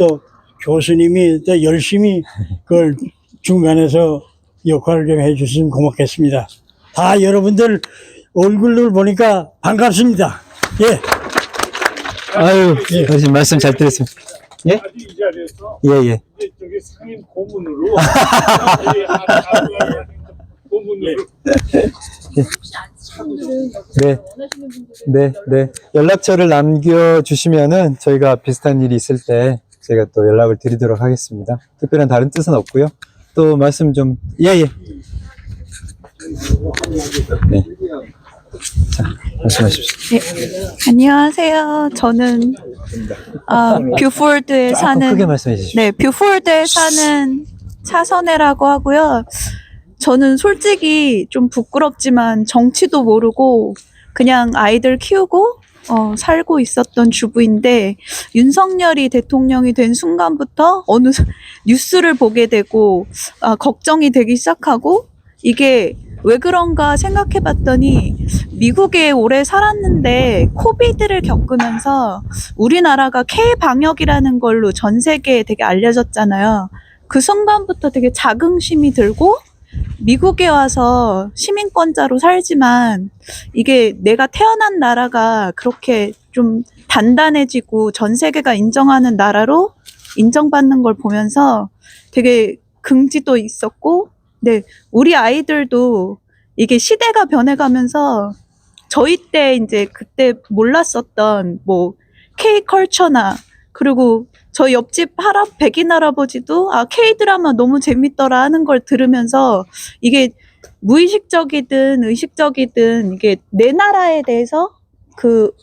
또 교수님이 또 열심히 그걸 중간에서 역할을 좀 해주시면 고맙겠습니다. 다 여러분들 얼굴을 보니까 반갑습니다. 예. 아유, 교수님 말씀 잘 들었습니다. 예? 이 자리에서 예. 이제 저기 상임 고문으로 고문으로 네. 연락처를 남겨주시면은 저희가 비슷한 일이 있을 때 제가 또 연락을 드리도록 하겠습니다. 특별한 다른 뜻은 없고요. 또 말씀 좀, 예. 네. 자, 말씀하십시오. 안녕하세요. 저는 뷰폴드에 조금 크게 사는 말씀해 주십시오. 네, 뷰폴드에 사는 차선혜라고 하고요. 저는 솔직히 좀 부끄럽지만 정치도 모르고 그냥 아이들 키우고 살고 있었던 주부인데 윤석열이 대통령이 된 순간부터 어느 뉴스를 보게 되고 걱정이 되기 시작하고 이게 왜 그런가 생각해 봤더니 미국에 오래 살았는데 코비드를 겪으면서 우리나라가 K-방역이라는 걸로 전 세계에 되게 알려졌잖아요. 그 순간부터 되게 자긍심이 들고 미국에 와서 시민권자로 살지만 이게 내가 태어난 나라가 그렇게 좀 단단해지고 전 세계가 인정하는 나라로 인정받는 걸 보면서 되게 긍지도 있었고, 네, 우리 아이들도 이게 시대가 변해가면서 저희 때 이제 그때 몰랐었던 뭐 K-컬처나 그리고 저희 옆집 백인 할아버지도 K-드라마 너무 재밌더라 하는 걸 들으면서 이게 무의식적이든 의식적이든 이게 내 나라에 대해서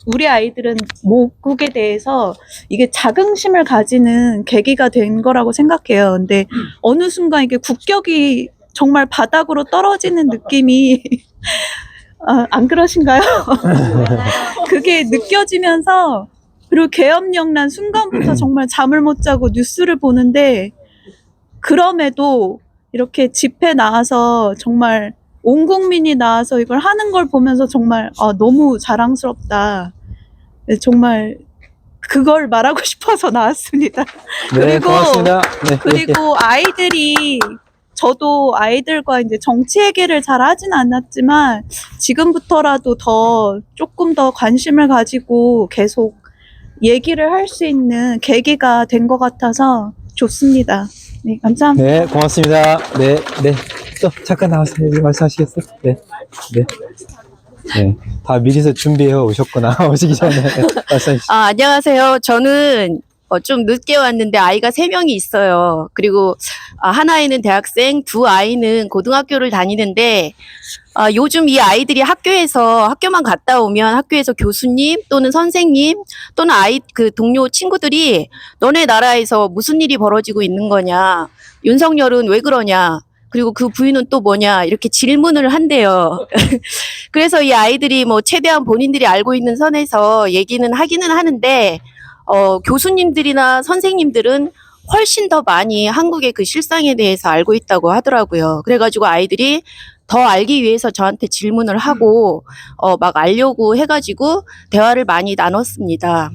우리 아이들은 모국에 대해서 이게 자긍심을 가지는 계기가 된 거라고 생각해요. 근데 어느 순간 이게 국격이 정말 바닥으로 떨어지는 느낌이 안 그러신가요? 그게 느껴지면서 그리고 계엄령 난 순간부터 정말 잠을 못 자고 뉴스를 보는데 그럼에도 이렇게 집회 나와서 정말 온 국민이 나와서 이걸 하는 걸 보면서 정말 너무 자랑스럽다. 네, 정말 그걸 말하고 싶어서 나왔습니다. 네, 고맙습니다. 네. 그리고 아이들이 저도 아이들과 이제 정치 얘기를 잘 하진 않았지만 지금부터라도 조금 더 관심을 가지고 계속 얘기를 할 수 있는 계기가 된 것 같아서 좋습니다. 네, 감사합니다. 네, 고맙습니다. 네. 또 잠깐 나와서 얘기 말씀하시겠어요? 네. 다 미리서 준비해 오셨구나. 오시기 전에 말씀하시죠. 안녕하세요. 저는 좀 늦게 왔는데 아이가 3명이 있어요. 그리고 한 아이는 대학생, 2아이는 고등학교를 다니는데 요즘 이 아이들이 학교만 갔다 오면 학교에서 교수님 또는 선생님 또는 동료 친구들이 너네 나라에서 무슨 일이 벌어지고 있는 거냐, 윤석열은 왜 그러냐, 그리고 그 부인은 또 뭐냐, 이렇게 질문을 한대요. 그래서 이 아이들이 최대한 본인들이 알고 있는 선에서 얘기는 하기는 하는데 교수님들이나 선생님들은 훨씬 더 많이 한국의 그 실상에 대해서 알고 있다고 하더라고요. 그래가지고 아이들이 더 알기 위해서 저한테 질문을 하고 막 알려고 해가지고 대화를 많이 나눴습니다.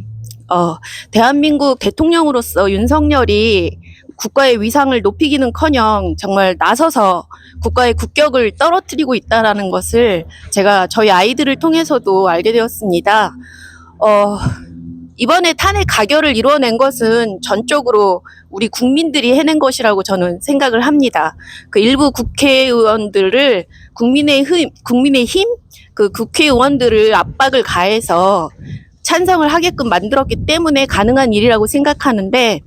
대한민국 대통령으로서 윤석열이 국가의 위상을 높이기는커녕 정말 나서서 국가의 국격을 떨어뜨리고 있다는 것을 제가 저희 아이들을 통해서도 알게 되었습니다. 이번에 탄핵 가결을 이루어낸 것은 전적으로 우리 국민들이 해낸 것이라고 저는 생각을 합니다. 그 일부 국회의원들을 국민의힘 그 국회의원들을 압박을 가해서 찬성을 하게끔 만들었기 때문에 가능한 일이라고 생각하는데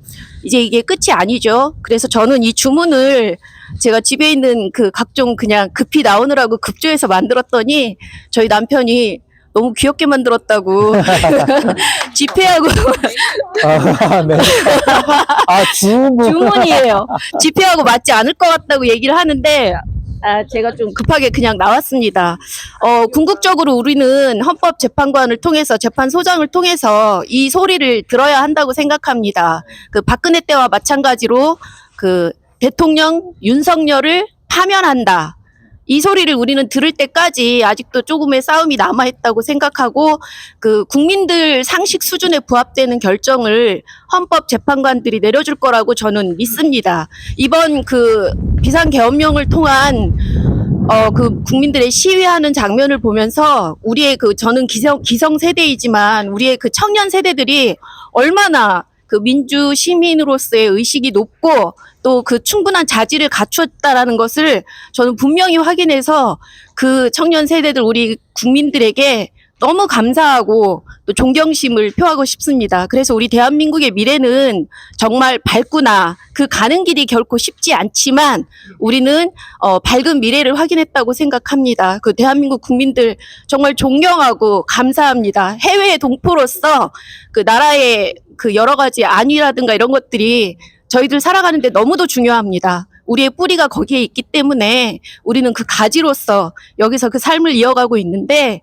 이제 이게 끝이 아니죠. 그래서 저는 이 주문을 제가 집에 있는 그 각종 그냥 급히 나오느라고 급조해서 만들었더니 저희 남편이 너무 귀엽게 만들었다고 집회하고 네. 주문이에요. 집회하고 맞지 않을 것 같다고 얘기를 하는데 제가 좀 급하게 그냥 나왔습니다. 궁극적으로 우리는 헌법재판관을 통해서 재판소장을 통해서 이 소리를 들어야 한다고 생각합니다. 그 박근혜 때와 마찬가지로 그 대통령 윤석열을 파면한다. 이 소리를 우리는 들을 때까지 아직도 조금의 싸움이 남아있다고 생각하고 그 국민들 상식 수준에 부합되는 결정을 헌법재판관들이 내려줄 거라고 저는 믿습니다. 이번 그 비상계엄령을 통한 그 국민들의 시위하는 장면을 보면서 우리의 그 저는 기성 세대이지만 우리의 그 청년 세대들이 얼마나 그 민주 시민으로서의 의식이 높고 또 그 충분한 자질을 갖추었다라는 것을 저는 분명히 확인해서 그 청년 세대들 우리 국민들에게 너무 감사하고 또 존경심을 표하고 싶습니다. 그래서 우리 대한민국의 미래는 정말 밝구나. 그 가는 길이 결코 쉽지 않지만 우리는 밝은 미래를 확인했다고 생각합니다. 그 대한민국 국민들 정말 존경하고 감사합니다. 해외의 동포로서 그 나라의 그 여러 가지 안위라든가 이런 것들이 저희들 살아가는데 너무도 중요합니다. 우리의 뿌리가 거기에 있기 때문에 우리는 그 가지로서 여기서 그 삶을 이어가고 있는데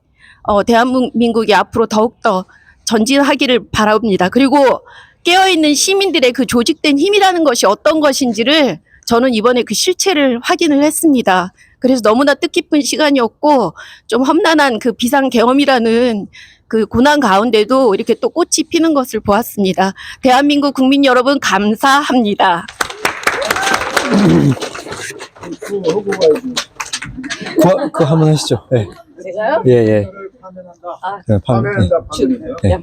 대한민국이 앞으로 더욱더 전진하기를 바랍니다. 그리고 깨어있는 시민들의 그 조직된 힘이라는 것이 어떤 것인지를 저는 이번에 그 실체를 확인을 했습니다. 그래서 너무나 뜻깊은 시간이었고 좀 험난한 그 비상계엄이라는 그 고난 가운데도 이렇게 또 꽃이 피는 것을 보았습니다. 대한민국 국민 여러분 감사합니다. 그거 한번 하시죠. 네. 제가요? 예. 아, 네, 네.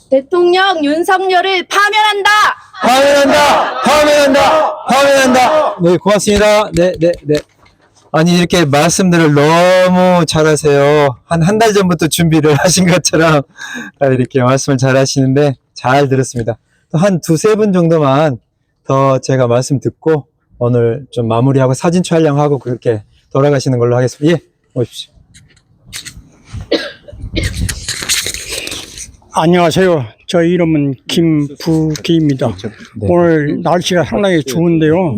대통령 윤석열을 파면한다! 파면한다! 네, 고맙습니다. 네. 아니, 이렇게 말씀들을 너무 잘하세요. 한 달 전부터 준비를 하신 것처럼 다 이렇게 말씀을 잘 하시는데 잘 들었습니다. 또 한 두세 분 정도만 더 제가 말씀 듣고 오늘 좀 마무리하고 사진 촬영하고 그렇게 돌아가시는 걸로 하겠습니다. 예, 오십시오. 안녕하세요. 저 이름은 김부기입니다. 네. 오늘 날씨가 상당히 추운데요.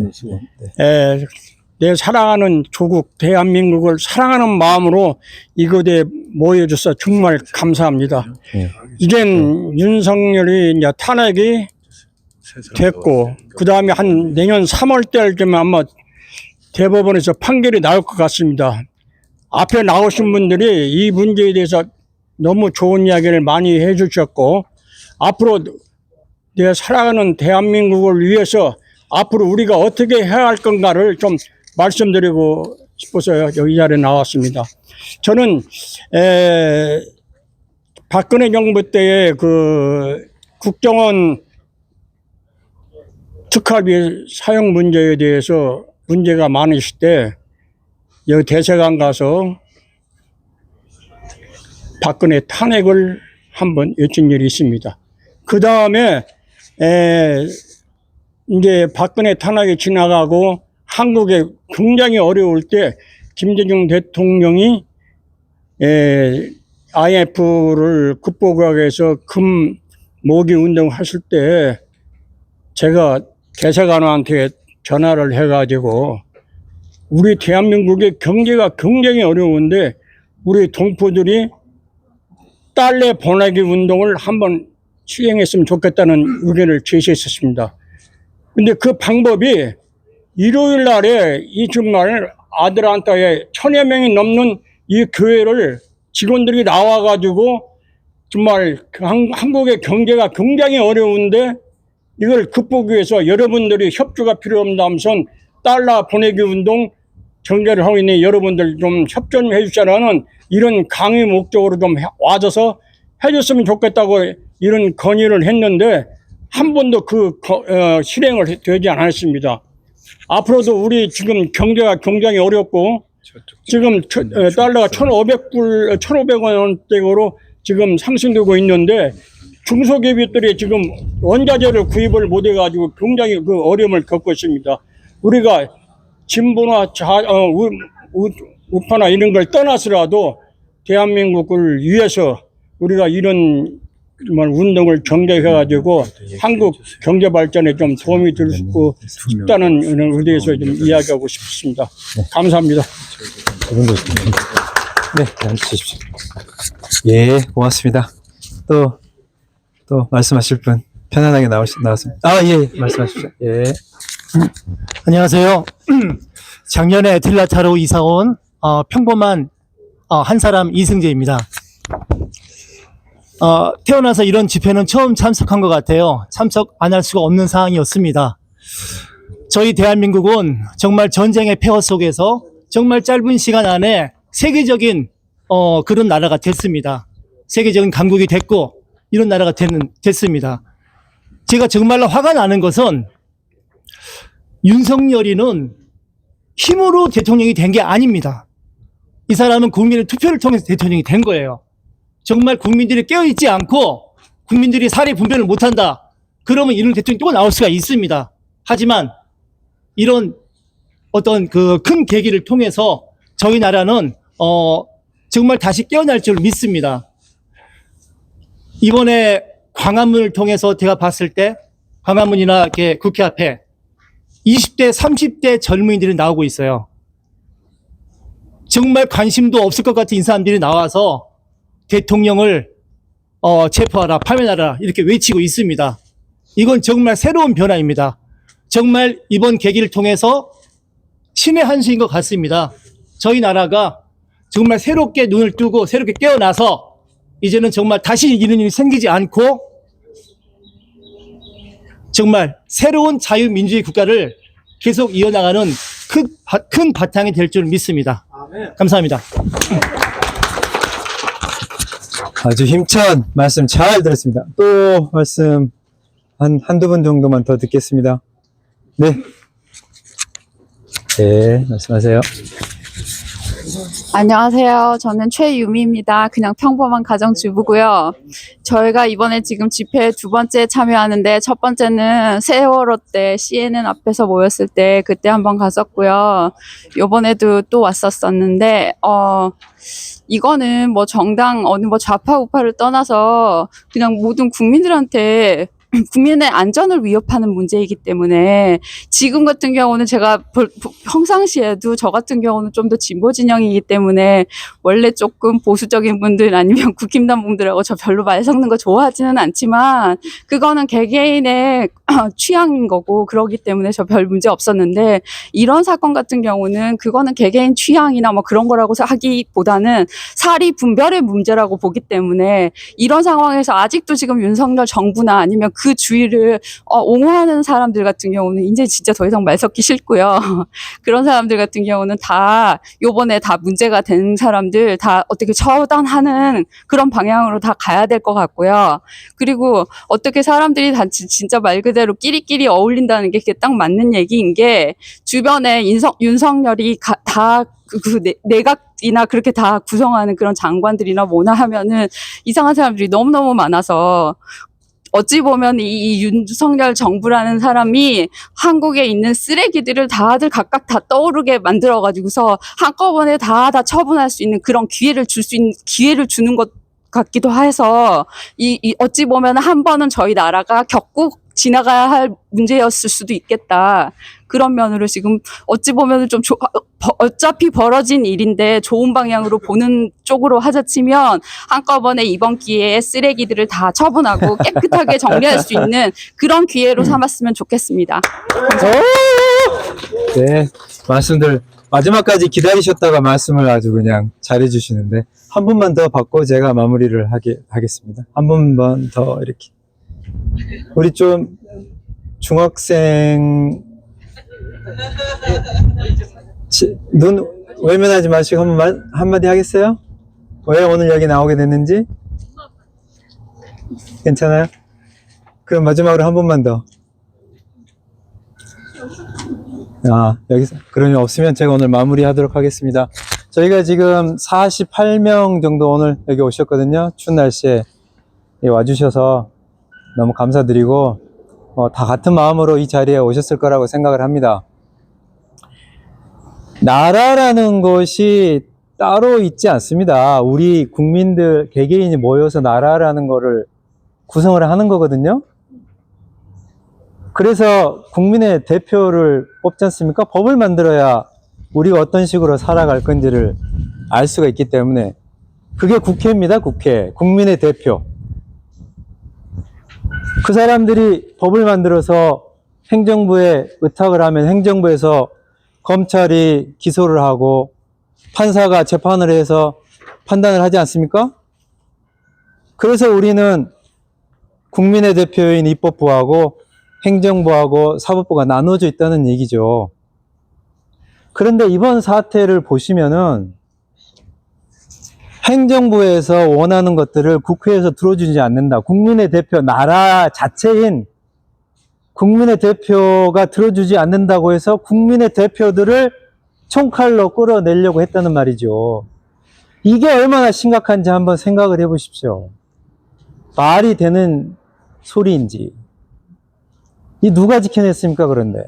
내 사랑하는 조국 대한민국을 사랑하는 마음으로 이곳에 모여줘서 정말 감사합니다. 네. 이젠 윤석열이 이제 탄핵이 됐고 그 다음에 한 내년 3월 달쯤에 아마 대법원에서 판결이 나올 것 같습니다. 앞에 나오신 분들이 이 문제에 대해서 너무 좋은 이야기를 많이 해주셨고 앞으로 내가 살아가는 대한민국을 위해서 앞으로 우리가 어떻게 해야 할 건가를 좀 말씀드리고 싶어서 여기 자리에 나왔습니다. 저는 박근혜 정부 때의 그 국정원 특활비 사용 문제에 대해서 문제가 많으실 때 여기 대사관 가서 박근혜 탄핵을 한번 여쭌 일이 있습니다. 그 다음에 이제 박근혜 탄핵이 지나가고 한국에 굉장히 어려울 때 김대중 대통령이 IMF를 극복하기 위해서 금 모기 운동 하실 때 제가 대사관한테 전화를 해가지고 우리 대한민국의 경제가 굉장히 어려운데 우리 동포들이 달러 보내기 운동을 한번 시행했으면 좋겠다는 의견을 제시했었습니다. 근데 그 방법이 일요일 날에 이 정말 아들한테 1000여 명이 넘는 이 교회를 직원들이 나와가지고 정말 한국의 경제가 굉장히 어려운데 이걸 극복하기 위해서 여러분들이 협조가 필요합니다면서 달러 보내기 운동 전개를 하고 있는 여러분들 좀 협조 좀 해주시라는 이런 강의 목적으로 좀 와줘서 해줬으면 좋겠다고 이런 건의를 했는데 한 번도 실행을 되지 않았습니다. 앞으로도 우리 지금 경제가 굉장히 어렵고 지금 달러가 1,500원대로 지금 상승되고 있는데 중소기업들이 지금 원자재를 구입을 못 해가지고 굉장히 그 어려움을 겪고 있습니다. 우리가 진보나 우파나 이런 걸 떠나서라도 대한민국을 위해서 우리가 이런 정말 운동을 전개해가지고 한국 경제 발전에 좀 도움이 될 수 있다는 의미에서 좀 이야기하고 싶습니다. 감사합니다. 네, 앉으십시오. 예, 고맙습니다. 또 말씀하실 분 편안하게 나왔습니다. 예, 말씀하십시오. 예. 안녕하세요. 작년에 딜라타로 이사 온 평범한 한 사람 이승재입니다. 태어나서 이런 집회는 처음 참석한 것 같아요. 참석 안 할 수가 없는 상황이었습니다. 저희 대한민국은 정말 전쟁의 폐허 속에서 정말 짧은 시간 안에 세계적인 그런 나라가 됐습니다. 세계적인 강국이 됐고 이런 나라가 됐습니다. 제가 정말로 화가 나는 것은 윤석열이는 힘으로 대통령이 된 게 아닙니다. 이 사람은 국민의 투표를 통해서 대통령이 된 거예요. 정말 국민들이 깨어있지 않고 국민들이 사리 분별을 못한다. 그러면 이런 대통령이 또 나올 수가 있습니다. 하지만 이런 어떤 그 큰 계기를 통해서 저희 나라는 정말 다시 깨어날 줄 믿습니다. 이번에 광화문을 통해서 제가 봤을 때 광화문이나 이렇게 국회 앞에 20대, 30대 젊은이들이 나오고 있어요. 정말 관심도 없을 것 같은 이 사람들이 나와서 대통령을 체포하라, 파면하라 이렇게 외치고 있습니다. 이건 정말 새로운 변화입니다. 정말 이번 계기를 통해서 신의 한 수인 것 같습니다. 저희 나라가 정말 새롭게 눈을 뜨고 새롭게 깨어나서 이제는 정말 다시 이런 일이 생기지 않고 정말 새로운 자유민주주의 국가를 계속 이어나가는 큰 바탕이 될 줄 믿습니다. 감사합니다. 아주 힘찬 말씀 잘 들었습니다. 또 말씀 한두 분 정도만 더 듣겠습니다. 네. 네, 말씀하세요. 안녕하세요. 저는 최유미입니다. 그냥 평범한 가정주부고요. 저희가 이번에 지금 집회에 두 번째 참여하는데 첫 번째는 세월호 때 CNN 앞에서 모였을 때 그때 한번 갔었고요. 요번에도 또 왔었었는데 이거는 뭐 정당 어느 뭐 좌파 우파를 떠나서 그냥 모든 국민들한테 국민의 안전을 위협하는 문제이기 때문에 지금 같은 경우는 제가 평상시에도 저 같은 경우는 좀 더 진보 진영이기 때문에 원래 조금 보수적인 분들 아니면 국힘당 분들하고 저 별로 말 섞는 거 좋아하지는 않지만 그거는 개개인의 취향인 거고 그러기 때문에 저 별 문제 없었는데 이런 사건 같은 경우는 그거는 개개인 취향이나 뭐 그런 거라고 하기보다는 사리 분별의 문제라고 보기 때문에 이런 상황에서 아직도 지금 윤석열 정부나 아니면 그 주위를 옹호하는 사람들 같은 경우는 이제 진짜 더 이상 말 섞기 싫고요. 그런 사람들 같은 경우는 다 요번에 다 문제가 된 사람들 다 어떻게 처단하는 그런 방향으로 다 가야 될 것 같고요. 그리고 어떻게 사람들이 다 진짜 말 그대로 끼리끼리 어울린다는 게 딱 맞는 얘기인 게 주변에 윤석열이 다 내각이나 그렇게 다 구성하는 그런 장관들이나 뭐나 하면은 이상한 사람들이 너무너무 많아서 어찌 보면 이 윤석열 정부라는 사람이 한국에 있는 쓰레기들을 다들 각각 다 떠오르게 만들어가지고서 한꺼번에 다 처분할 수 있는 그런 기회를 주는 것 같기도 해서 어찌 보면 한 번은 저희 나라가 겪고 지나가야 할 문제였을 수도 있겠다. 그런 면으로 지금 어찌 보면 좀 어차피 벌어진 일인데 좋은 방향으로 보는 쪽으로 하자치면 한꺼번에 이번 기회에 쓰레기들을 다 처분하고 깨끗하게 정리할 수 있는 그런 기회로 삼았으면 좋겠습니다. 네, 말씀들 마지막까지 기다리셨다가 말씀을 아주 그냥 잘해주시는데 한 분만 더 받고 제가 마무리를 하겠습니다. 한 분만 더 이렇게 우리 좀 중학생 눈 외면하지 마시고 한마디 하겠어요? 왜 오늘 여기 나오게 됐는지? 괜찮아요? 그럼 마지막으로 한 번만 더. 여기서 그러면 없으면 제가 오늘 마무리하도록 하겠습니다. 저희가 지금 48명 정도 오늘 여기 오셨거든요. 추운 날씨에 와주셔서 너무 감사드리고 다 같은 마음으로 이 자리에 오셨을 거라고 생각을 합니다. 나라라는 것이 따로 있지 않습니다. 우리 국민들 개개인이 모여서 나라라는 거를 구성을 하는 거거든요. 그래서 국민의 대표를 뽑지 않습니까? 법을 만들어야 우리가 어떤 식으로 살아갈 건지를 알 수가 있기 때문에 그게 국회입니다. 국회. 국민의 대표. 그 사람들이 법을 만들어서 행정부에 의탁을 하면 행정부에서 검찰이 기소를 하고 판사가 재판을 해서 판단을 하지 않습니까? 그래서 우리는 국민의 대표인 입법부하고 행정부하고 사법부가 나눠져 있다는 얘기죠. 그런데 이번 사태를 보시면은 행정부에서 원하는 것들을 국회에서 들어주지 않는다. 국민의 대표, 나라 자체인 국민의 대표가 들어주지 않는다고 해서 국민의 대표들을 총칼로 끌어내려고 했다는 말이죠. 이게 얼마나 심각한지 한번 생각을 해보십시오. 말이 되는 소리인지. 이 누가 지켜냈습니까, 그런데?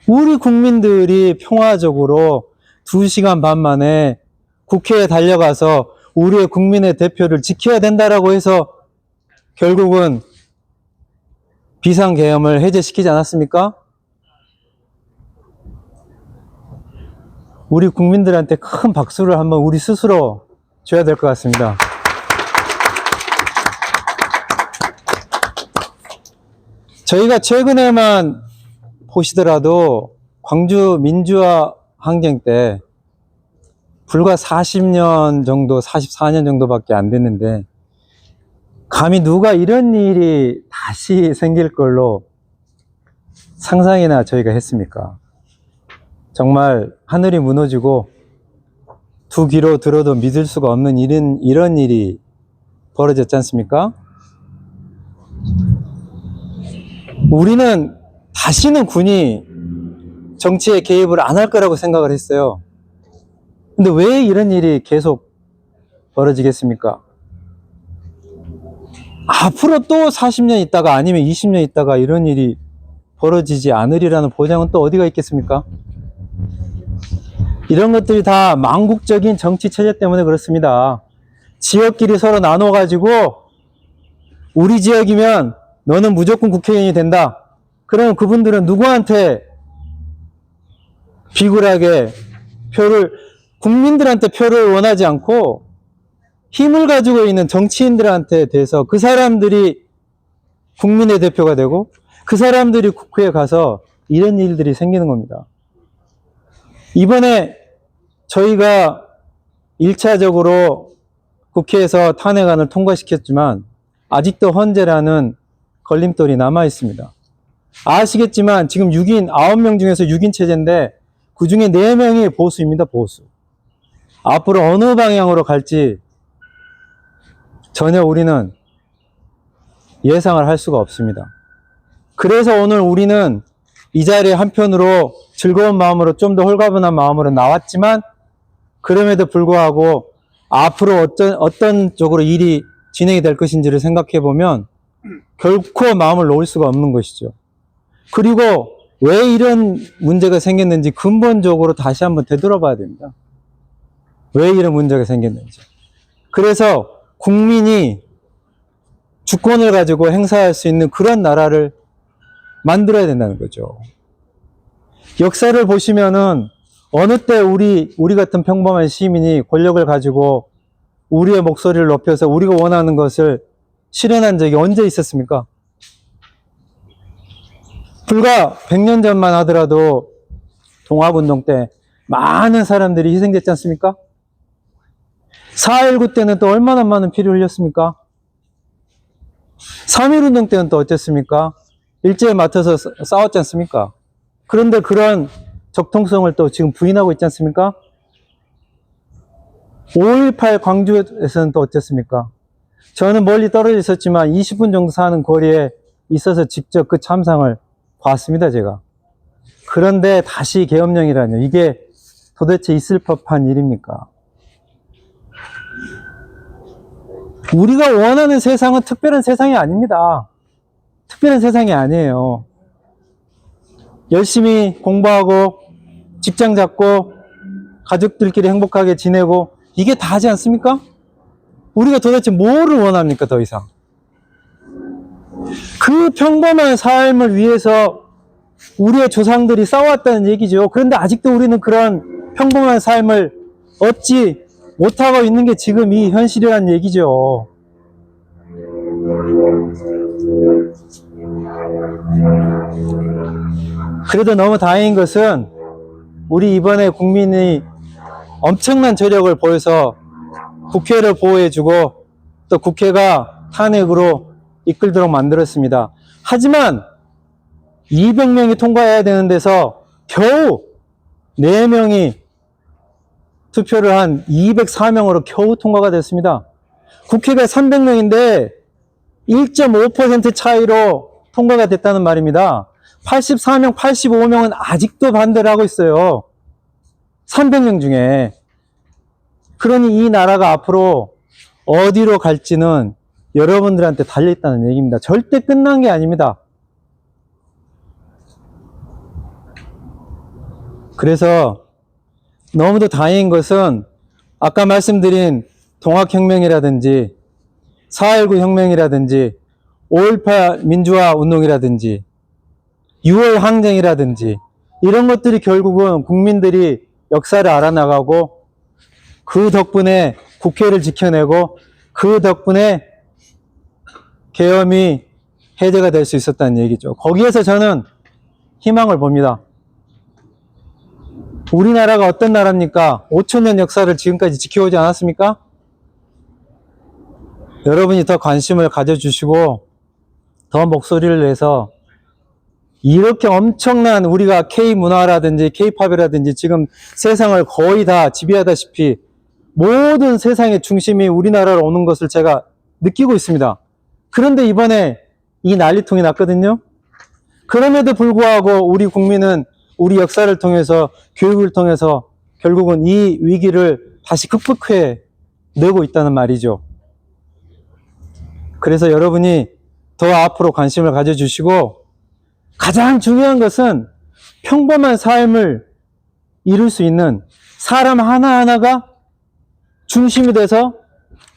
우리 국민들이 평화적으로 2시간 반 만에 국회에 달려가서 우리의 국민의 대표를 지켜야 된다라고 해서 결국은 비상계엄을 해제시키지 않았습니까? 우리 국민들한테 큰 박수를 한번 우리 스스로 줘야 될 것 같습니다. 저희가 최근에만 보시더라도 광주 민주화 항쟁 때 불과 40년 정도, 44년 정도밖에 안 됐는데 감히 누가 이런 일이 다시 생길 걸로 상상이나 저희가 했습니까? 정말 하늘이 무너지고 두 귀로 들어도 믿을 수가 없는 이런 일이 벌어졌지 않습니까? 우리는 다시는 군이 정치에 개입을 안 할 거라고 생각을 했어요. 근데 왜 이런 일이 계속 벌어지겠습니까? 앞으로 또 40년 있다가 아니면 20년 있다가 이런 일이 벌어지지 않으리라는 보장은 또 어디가 있겠습니까? 이런 것들이 다 망국적인 정치 체제 때문에 그렇습니다. 지역끼리 서로 나눠가지고 우리 지역이면 너는 무조건 국회의원이 된다. 그러면 그분들은 누구한테 비굴하게 국민들한테 표를 원하지 않고 힘을 가지고 있는 정치인들한테 대해서 그 사람들이 국민의 대표가 되고 그 사람들이 국회에 가서 이런 일들이 생기는 겁니다. 이번에 저희가 1차적으로 국회에서 탄핵안을 통과시켰지만 아직도 헌재라는 걸림돌이 남아 있습니다. 아시겠지만 지금 6인, 9명 중에서 6인 체제인데 그 중에 4명이 보수입니다, 보수. 앞으로 어느 방향으로 갈지 전혀 우리는 예상을 할 수가 없습니다. 그래서 오늘 우리는 이 자리에 한편으로 즐거운 마음으로 좀 더 홀가분한 마음으로 나왔지만 그럼에도 불구하고 앞으로 어떤 쪽으로 일이 진행이 될 것인지를 생각해 보면 결코 마음을 놓을 수가 없는 것이죠. 그리고 왜 이런 문제가 생겼는지 근본적으로 다시 한번 되돌아봐야 됩니다. 왜 이런 문제가 생겼는지. 그래서 국민이 주권을 가지고 행사할 수 있는 그런 나라를 만들어야 된다는 거죠. 역사를 보시면은 어느 때 우리 같은 평범한 시민이 권력을 가지고 우리의 목소리를 높여서 우리가 원하는 것을 실현한 적이 언제 있었습니까? 불과 100년 전만 하더라도 동학운동 때 많은 사람들이 희생됐지 않습니까? 4.19 때는 또 얼마나 많은 피를 흘렸습니까? 3.1운동 때는 또 어땠습니까? 일제에 맡아서 싸웠지 않습니까? 그런데 그런 적통성을 또 지금 부인하고 있지 않습니까? 5.18 광주에서는 또 어땠습니까? 저는 멀리 떨어져 있었지만 20분 정도 사는 거리에 있어서 직접 그 참상을 봤습니다, 제가. 그런데 다시 계엄령이라뇨. 이게 도대체 있을 법한 일입니까? 우리가 원하는 세상은 특별한 세상이 아닙니다. 특별한 세상이 아니에요. 열심히 공부하고 직장 잡고 가족들끼리 행복하게 지내고 이게 다지 않습니까? 우리가 도대체 뭐를 원합니까, 더 이상? 그 평범한 삶을 위해서 우리의 조상들이 싸웠다는 얘기죠. 그런데 아직도 우리는 그런 평범한 삶을 얻지 못하고 있는 게 지금 이 현실이라는 얘기죠. 그래도 너무 다행인 것은 우리 이번에 국민이 엄청난 저력을 보여서 국회를 보호해주고 또 국회가 탄핵으로 이끌도록 만들었습니다. 하지만 200명이 통과해야 되는 데서 겨우 4명이 투표를 한 204명으로 겨우 통과가 됐습니다. 국회가 300명인데 1.5% 차이로 통과가 됐다는 말입니다. 84명, 85명은 아직도 반대를 하고 있어요. 300명 중에. 그러니 이 나라가 앞으로 어디로 갈지는 여러분들한테 달려있다는 얘기입니다. 절대 끝난 게 아닙니다. 그래서 너무도 다행인 것은 아까 말씀드린 동학혁명이라든지 4.19 혁명이라든지 5.18 민주화 운동이라든지 6월 항쟁이라든지 이런 것들이 결국은 국민들이 역사를 알아나가고 그 덕분에 국회를 지켜내고 그 덕분에 계엄이 해제가 될 수 있었다는 얘기죠. 거기에서 저는 희망을 봅니다. 우리나라가 어떤 나라입니까? 5,000년 역사를 지금까지 지켜오지 않았습니까? 여러분이 더 관심을 가져주시고 더 목소리를 내서 이렇게 엄청난 우리가 K-문화라든지 K-팝이라든지 지금 세상을 거의 다 지배하다시피 모든 세상의 중심이 우리나라로 오는 것을 제가 느끼고 있습니다. 그런데 이번에 이 난리통이 났거든요. 그럼에도 불구하고 우리 국민은 우리 역사를 통해서 교육을 통해서 결국은 이 위기를 다시 극복해 내고 있다는 말이죠. 그래서 여러분이 더 앞으로 관심을 가져주시고 가장 중요한 것은 평범한 삶을 이룰 수 있는 사람 하나하나가 중심이 돼서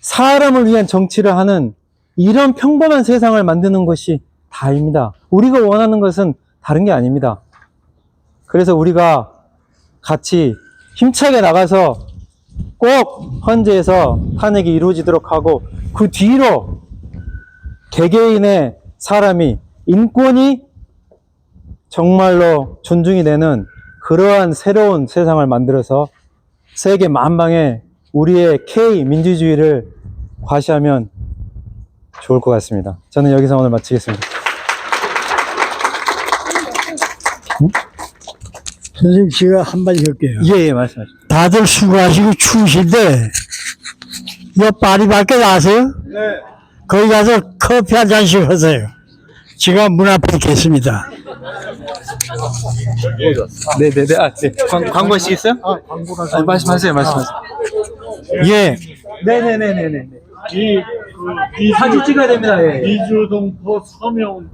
사람을 위한 정치를 하는 이런 평범한 세상을 만드는 것이 다입니다. 우리가 원하는 것은 다른 게 아닙니다. 그래서 우리가 같이 힘차게 나가서 꼭 헌재에서 탄핵이 이루어지도록 하고 그 뒤로 개개인의 사람이 인권이 정말로 존중이 되는 그러한 새로운 세상을 만들어서 세계 만방에 우리의 K 민주주의를 과시하면 좋을 것 같습니다. 저는 여기서 오늘 마치겠습니다. 선생님, 제가 한마디 할게요. 예, 말씀하십시오. 다들 수고하시고 추우신데, 요 파리밖에 아세요? 네. 거기 가서 커피 한 잔씩 하세요. 제가 문 앞에 있겠습니다. 네네네. 아, 네. 광고 하시겠어요? 광고라서. 말씀하세요, 말씀하세요. 예. 네네네네네. 이 사진 찍어야 됩니다. 예. 이주동포 서명